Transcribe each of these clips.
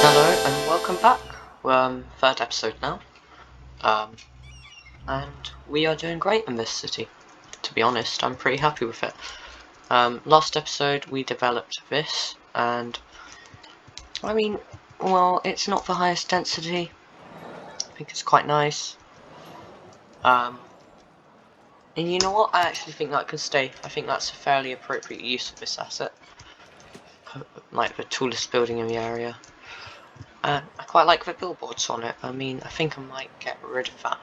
Hello and welcome back. We're third episode now, and we are doing great in this city. To be honest, I'm pretty happy with it. Last episode we developed this, and I mean, well, it's not the highest density. I think it's quite nice. And you know what? I actually think that can stay. I think that's a fairly appropriate use of this asset, like the tallest building in the area. I quite like the billboards on it. I mean, I think I might get rid of that.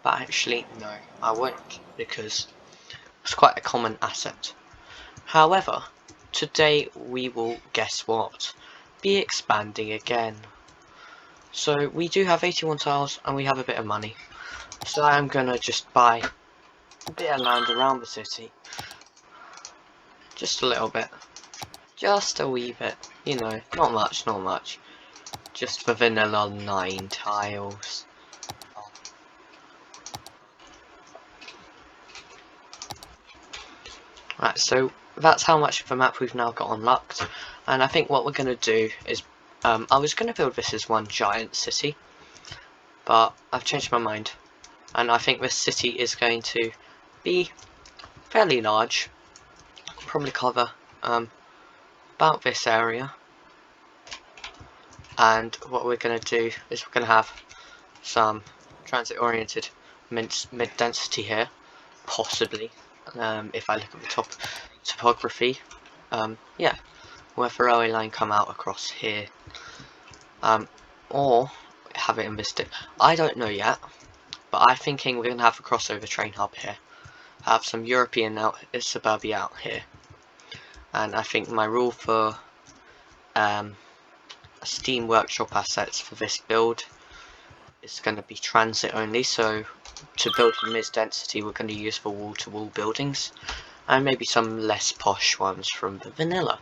But actually, no, I won't, because it's quite a common asset. However, today we will, guess what, be expanding again. So we do have 81 tiles and we have a bit of money. So I'm gonna just buy a bit of land around the city. Just a little bit. Just a wee bit. You know, not much, not much. Just for vanilla 9 tiles. Right, so that's how much of the map we've now got unlocked. And I think what we're going to do is, I was going to build this as one giant city, but I've changed my mind. And I think this city is going to be fairly large. Probably cover about this area. And what we're going to do is we're going to have some transit-oriented mid-density here, possibly. If I look at the top topography, yeah, we'll have the railway line come out across here, or have it in this. I don't know yet, but I'm thinking we're gonna have a crossover train hub here, have some European suburbia out here, and I think my rule for Steam Workshop assets for this build is going to be transit only. So to build the mid-density, we're going to use the wall-to-wall buildings, and maybe some less posh ones from the vanilla.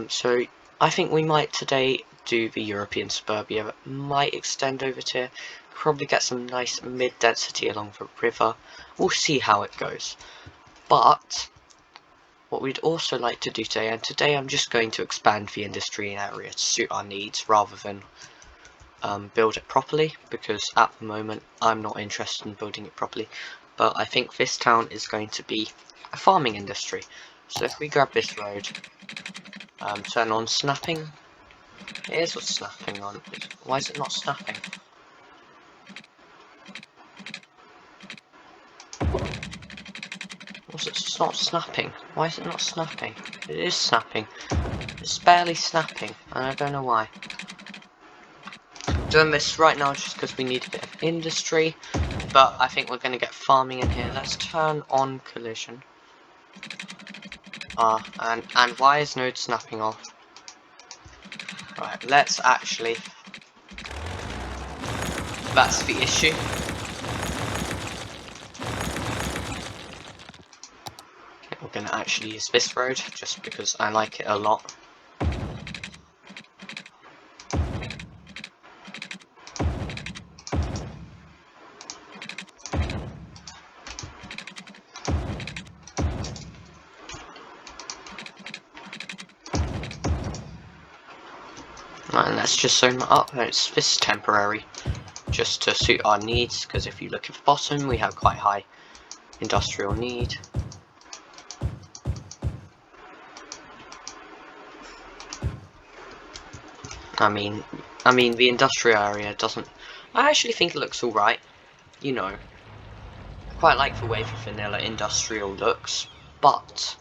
So I think we might today do the European suburbia. That might extend over to here. Probably get some nice mid-density along the river. We'll see how it goes. But what we'd also like to do today, and today I'm just going to expand the industry area to suit our needs rather than build it properly, because at the moment I'm not interested in building it properly. But I think this town is going to be a farming industry. So if we grab this road, turn on snapping. Here's what's snapping on. Why is it not snapping? It's not snapping. Why is it not snapping? It is snapping. It's barely snapping, and I don't know why. Doing this right now just because we need a bit of industry, but I think we're going to get farming in here. Let's turn on collision. And why is node snapping off? Right, let's actually. That's the issue. Okay, we're going to actually use this road just because I like it a lot. Right, and let's just zone that up. It's this temporary, just to suit our needs, because if you look at the bottom, we have quite high industrial need. I mean the industrial area doesn't. I actually think it looks alright. You know, I quite like the way the vanilla industrial looks, but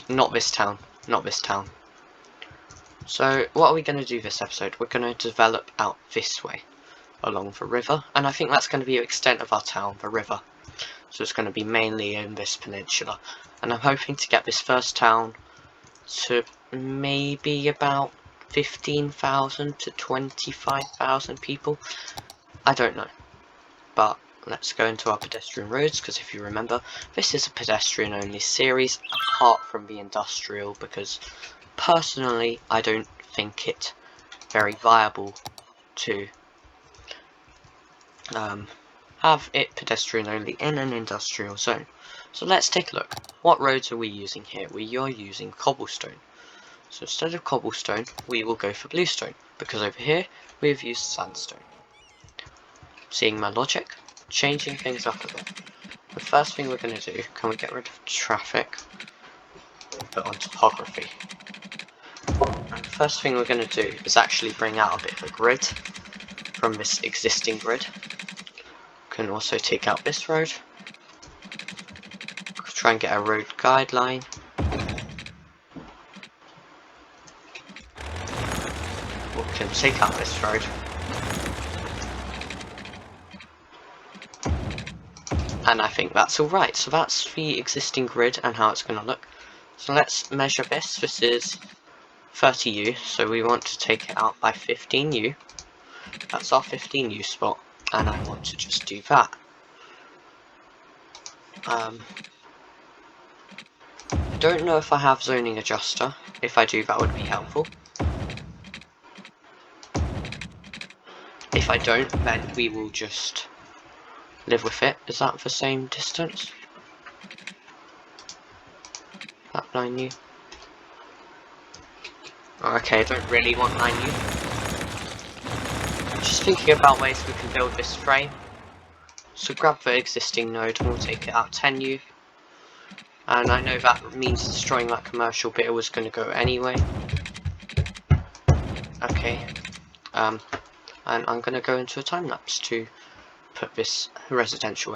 not this town. So what are we going to do this episode? We're going to develop out this way along the river, and I think that's going to be the extent of our town, the river. So it's going to be mainly in this peninsula, and I'm hoping to get this first town to maybe about 15,000 to 25,000 people. I don't know, but let's go into our pedestrian roads, because if you remember, this is a pedestrian only series apart from the industrial, because personally I don't think it very viable to have it pedestrian only in an industrial zone. So let's take a look. What roads are we using here? We are using cobblestone. So instead of cobblestone, we will go for bluestone, because over here we have used sandstone. Seeing my logic? Changing things up a bit. The first thing we're going to do, can we get rid of traffic? Put on topography. And the first thing we're going to do is actually bring out a bit of a grid from this existing grid. Can also take out this road. Try and get a road guideline. We can take out this road. And I think that's alright. So that's the existing grid and how it's going to look. So let's measure this. This is 30U, so we want to take it out by 15U. That's our 15U spot, and I want to just do that. I don't know if I have zoning adjuster. If I do, that would be helpful. If I don't, then we will just live with it. Is that the same distance? That 9U? Okay, I don't really want 9U. Just thinking about ways we can build this frame. So grab the existing node and we'll take it out 10U. And I know that means destroying that commercial bit was going to go anyway. Okay. And I'm going to go into a time lapse to put this residential.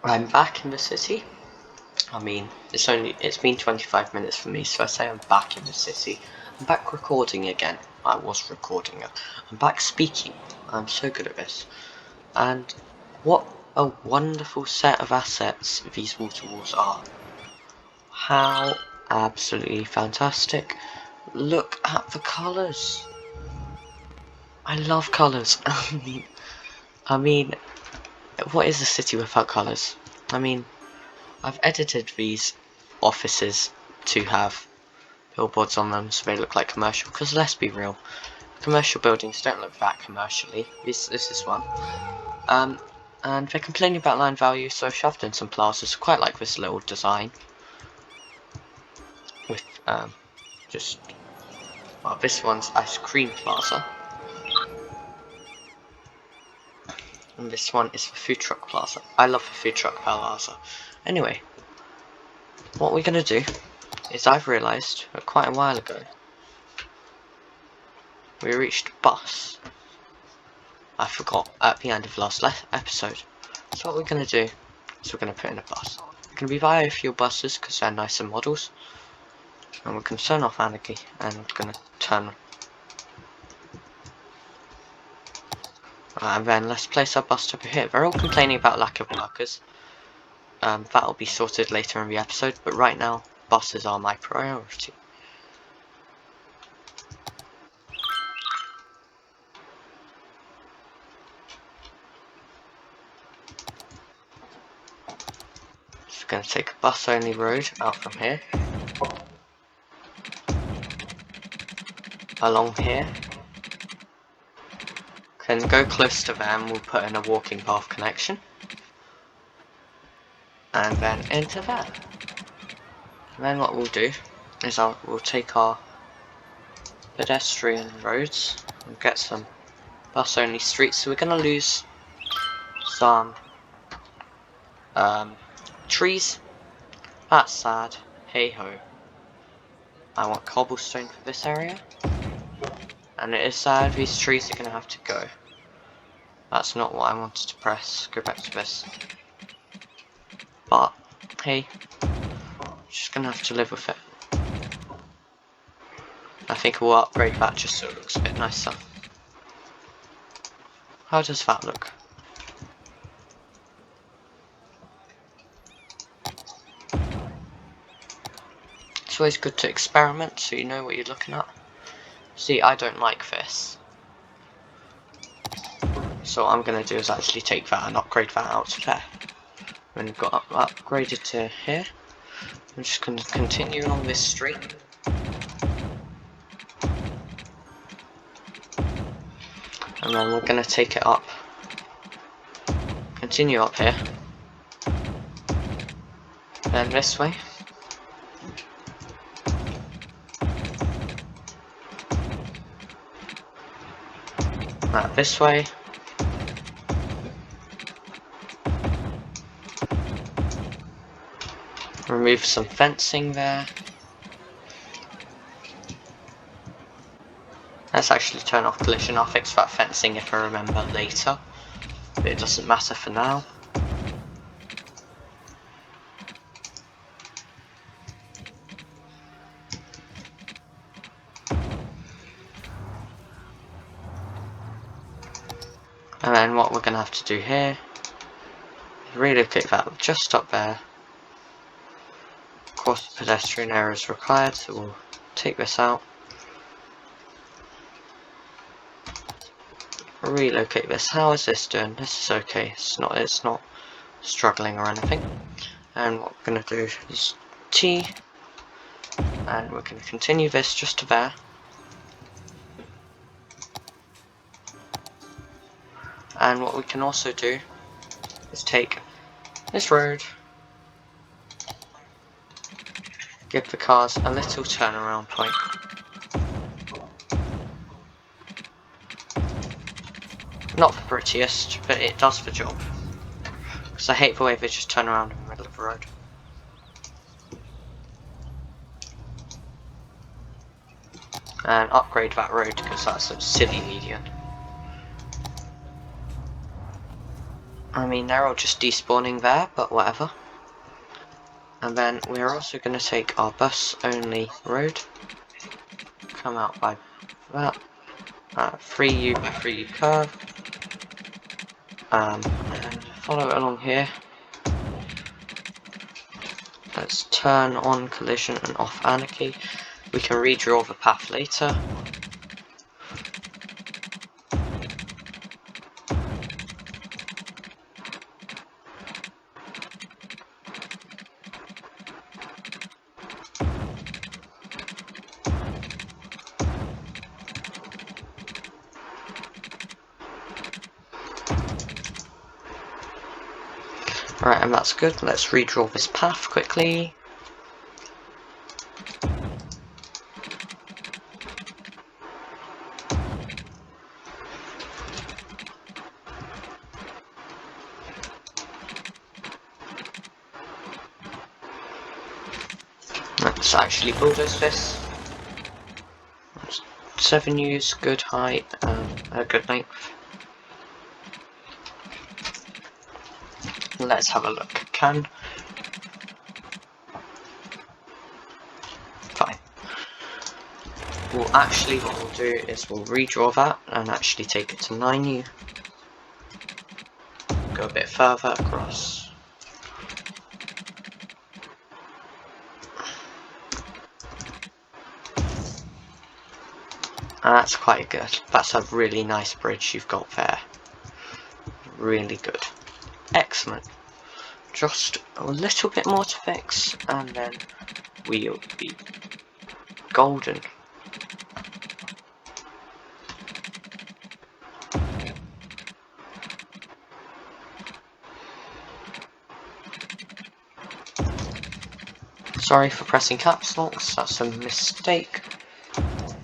I'm back in the city. I mean, it's been 25 minutes for me, so I say I'm back in the city. I'm back recording again. I was recording it. I'm back speaking. I'm so good at this. And what a wonderful set of assets these water walls are. How absolutely fantastic. Look at the colours. I love colours. I mean, what is a city without colours? I mean, I've edited these offices to have billboards on them so they look like commercial, because let's be real, commercial buildings don't look that commercially. This is one. And they're complaining about line value, so I've shoved in some plazas. Quite like this little design with well, this one's ice cream plaza, and this one is the food truck plaza. I love the food truck plaza. Anyway, what we're gonna do is, I've realised that quite a while ago we reached bus. I forgot at the end of last episode. So what we're gonna do is we're gonna put in a bus. We're gonna be biofuel buses because they're nicer models, and we're gonna turn off anarchy and gonna turn. And then let's place our bus stop here. They're all complaining about lack of workers. That'll be sorted later in the episode, but right now buses are my priority. So we're going to take a bus only road out from here, along here, can go close to them, we'll put in a walking path connection, and then into there. And then what we'll do is we'll take our pedestrian roads and get some bus only streets. So we're going to lose some trees. That's sad. Hey ho. I want cobblestone for this area, and it is sad these trees are going to have to go. That's not what I wanted to press. Go back to this. But hey, just gonna have to live with it. I think we'll upgrade that just so it looks a bit nicer. How does that look? It's always good to experiment so you know what you're looking at. See, I don't like this. So what I'm going to do is actually take that and upgrade that out to there. When we've got upgraded to here, I'm just going to continue along this street. And then we're going to take it up. Continue up here. Then this way. That this way. Remove some fencing there. Let's actually turn off collision. I'll fix that fencing if I remember later, but it doesn't matter for now. And then what we're going to have to do here is relocate that just up there. Of course, the pedestrian area is required, so we'll take this out. Relocate this. How is this doing? This is okay. It's not struggling or anything. And what we're going to do is T, and we're going to continue this just to there. And what we can also do is take this road, give the cars a little turnaround point. Not the prettiest, but it does the job. Because I hate the way they just turn around in the middle of the road. And upgrade that road because that's a silly median. I mean, they're all just despawning there, but whatever. And then we're also going to take our bus only road, come out by that, 3U by 3U curve, and follow it along here. Let's turn on collision and off anarchy. We can redraw the path later. Right, and that's good. Let's redraw this path quickly. Let's actually bulldoze this. 7 U's, good height, a good length. Let's have a look. Fine. Well, actually what we'll do is we'll redraw that and actually take it to 9U. Go a bit further across. And that's quite good. That's a really nice bridge you've got there. Really good. Excellent. Just a little bit more to fix and then we'll be golden. Sorry for pressing caps locks, that's a mistake.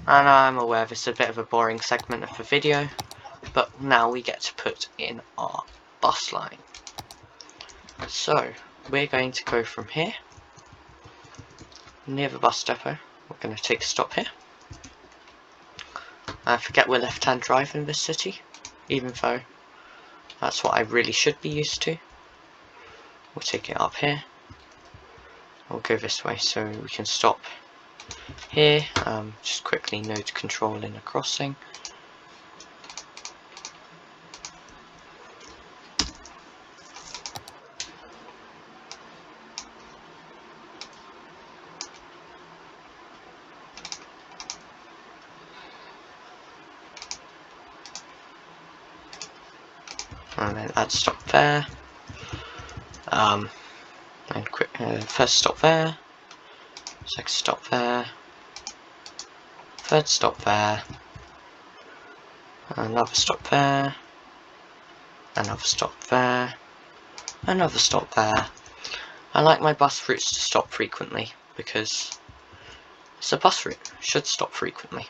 And I'm aware this is a bit of a boring segment of the video, but now we get to put in our bus line. So, we're going to go from here, near the bus depot. We're going to take a stop here. I forget we're left-hand drive in this city, even though that's what I really should be used to. We'll take it up here. We'll go this way so we can stop here. Just quickly node control in a crossing. And then add stop there. And quick, first stop there, second stop there, third stop there, another stop there, another stop there, another stop there. I like my bus routes to stop frequently because it's a bus route, it should stop frequently.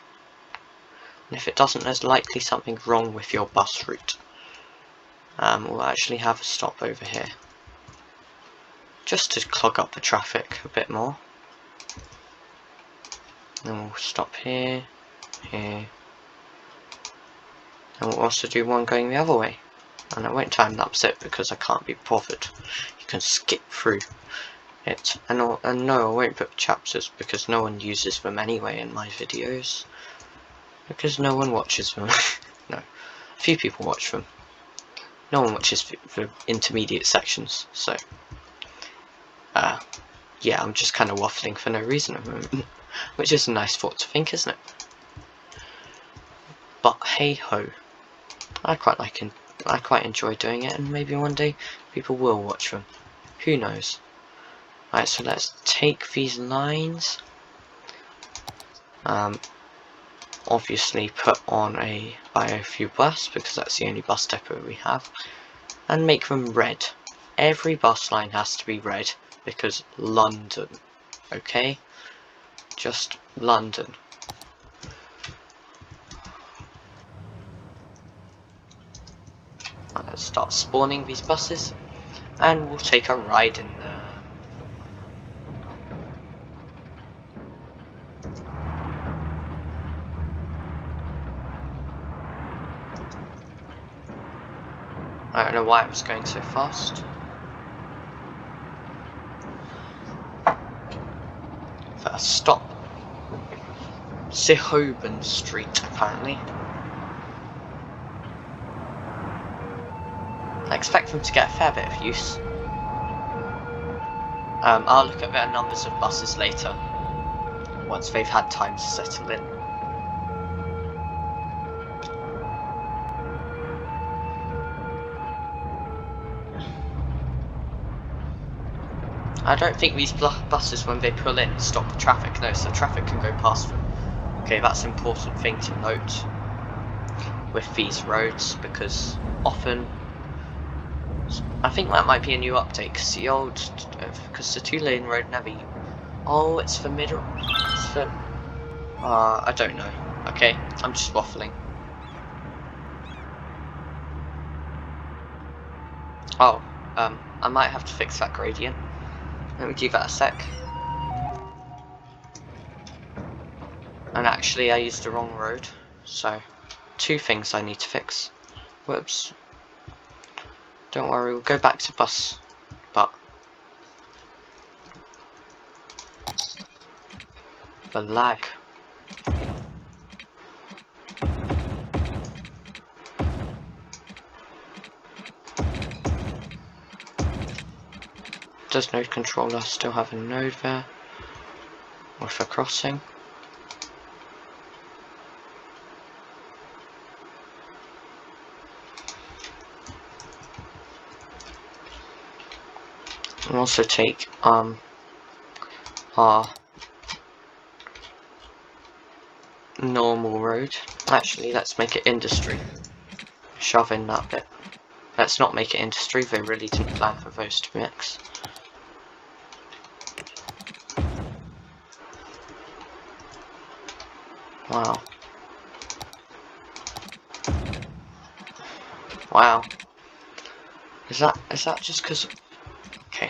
And if it doesn't, there's likely something wrong with your bus route. We'll actually have a stop over here, just to clog up the traffic a bit more. Then we'll stop here, here, and we'll also do one going the other way. And I won't time lapse it because I can't be bothered. You can skip through it. And no, I won't put chapters because no one uses them anyway in my videos. Because no one watches them. No, a few people watch them. No one watches the intermediate sections, so yeah, I'm just kind of waffling for no reason at the moment, which is a nice thought to think, isn't it? But hey ho, I quite enjoy doing it, and maybe one day people will watch them. Who knows? Right, so let's take these lines. Obviously put on a biofuel bus because that's the only bus depot we have, and make them red. Every bus line has to be red because London, okay? Just London. Right, let's start spawning these buses and we'll take a ride in there. I don't know why it was going so fast. First stop. Hube Street, apparently. I expect them to get a fair bit of use. I'll look at their numbers of buses later, once they've had time to settle in. I don't think these buses, when they pull in, stop the traffic. No, so traffic can go past them. Okay, that's an important thing to note with these roads, because often, I think that might be a new update, because the old, because the 2-lane road never, oh, it's for middle, it's for, I don't know. Okay, I'm just waffling. Oh, I might have to fix that gradient. Let me do that a sec. And actually I used the wrong road, so 2 things I need to fix. Whoops. Don't worry, we'll go back to bus, but the lag. Does node controller still have a node there? Or for crossing? And also take our normal road. Actually, let's make it industry. Shove in that bit. Let's not make it industry, they really didn't plan for those to mix. Wow. Wow. Is that just because? Okay.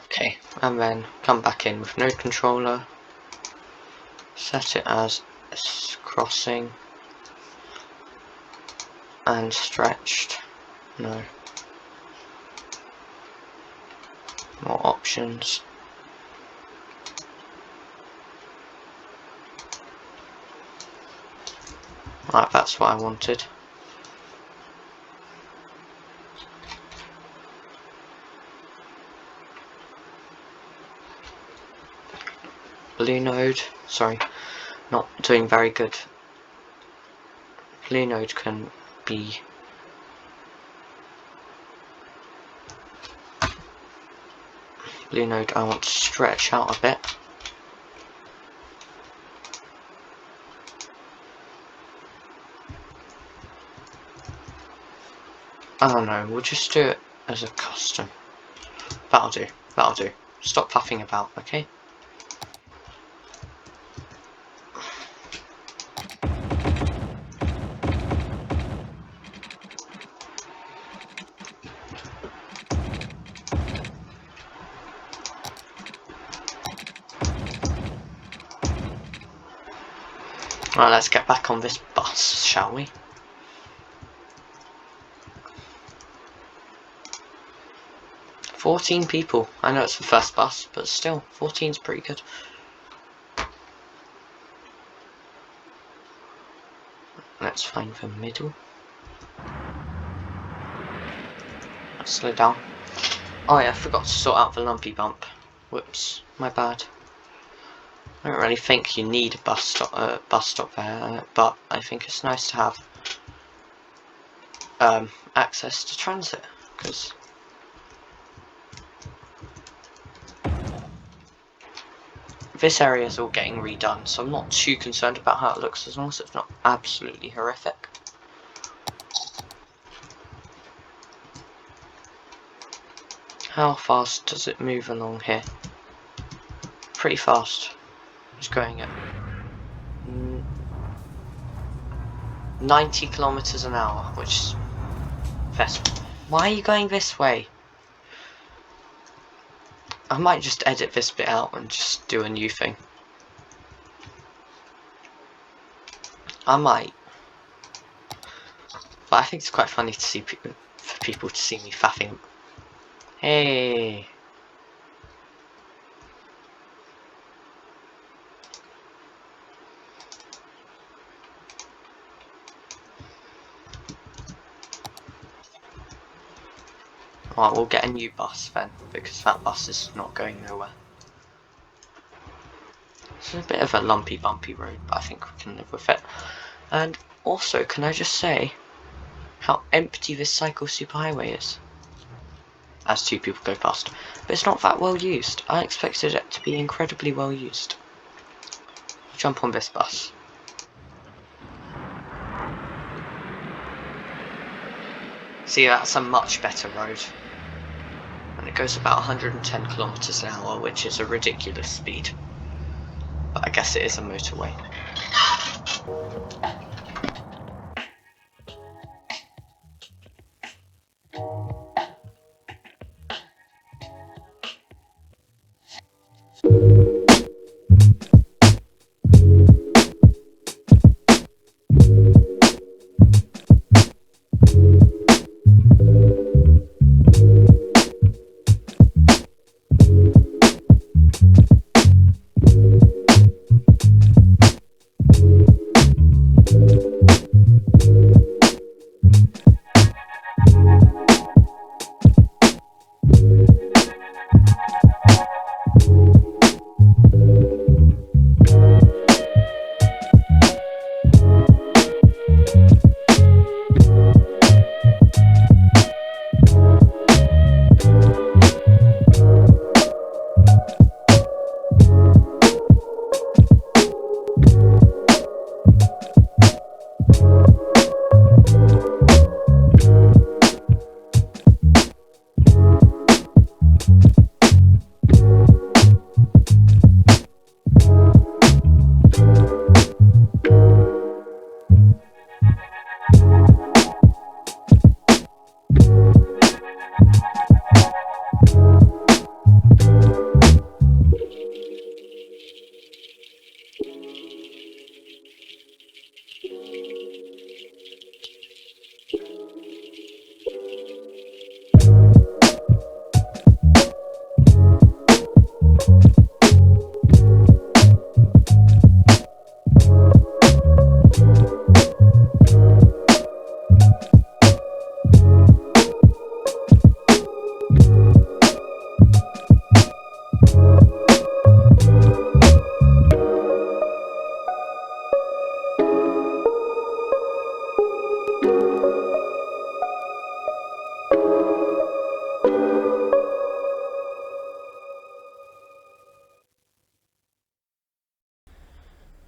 Okay, and then come back in with node controller. Set it as crossing and stretched. No. More options. Right, that's what I wanted. Blue node, sorry, not doing very good. Blue node can be blue node. I want to stretch out a bit. I don't know, we'll just do it as a custom. That'll do, that'll do. Stop puffing about, okay? Right, let's get back on this bus, shall we? $14 people. I know it's the first bus, but still, 14's pretty good. Let's find the middle. Let's slow down. Oh yeah, I forgot to sort out the lumpy bump. Whoops, my bad. I don't really think you need a bus stop there, but I think it's nice to have access to transit, because this area is all getting redone, so I'm not too concerned about how it looks as long as it's not absolutely horrific. How fast does it move along here? Pretty fast. It's going at 90 kilometers an hour, which is fast. Why are you going this way? I might just edit this bit out and just do a new thing. I might. But I think it's quite funny to see for people to see me faffing. Hey. Right, we'll get a new bus then, because that bus is not going nowhere. It's a bit of a lumpy, bumpy road, but I think we can live with it. And also, can I just say how empty this cycle superhighway is? As two people go past. But it's not that well used. I expected it to be incredibly well used. Jump on this bus. See, that's a much better road. And it goes about 110 kilometers an hour, which is a ridiculous speed. But I guess it is a motorway.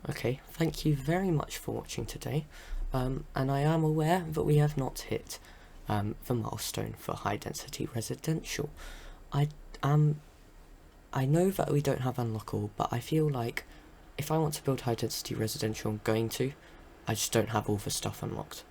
Okay, thank you very much for watching today, and I am aware that we have not hit the milestone for high density residential. I know that we don't have unlockable, but I feel like if I want to build high density residential, I'm going to. I just don't have all the stuff unlocked.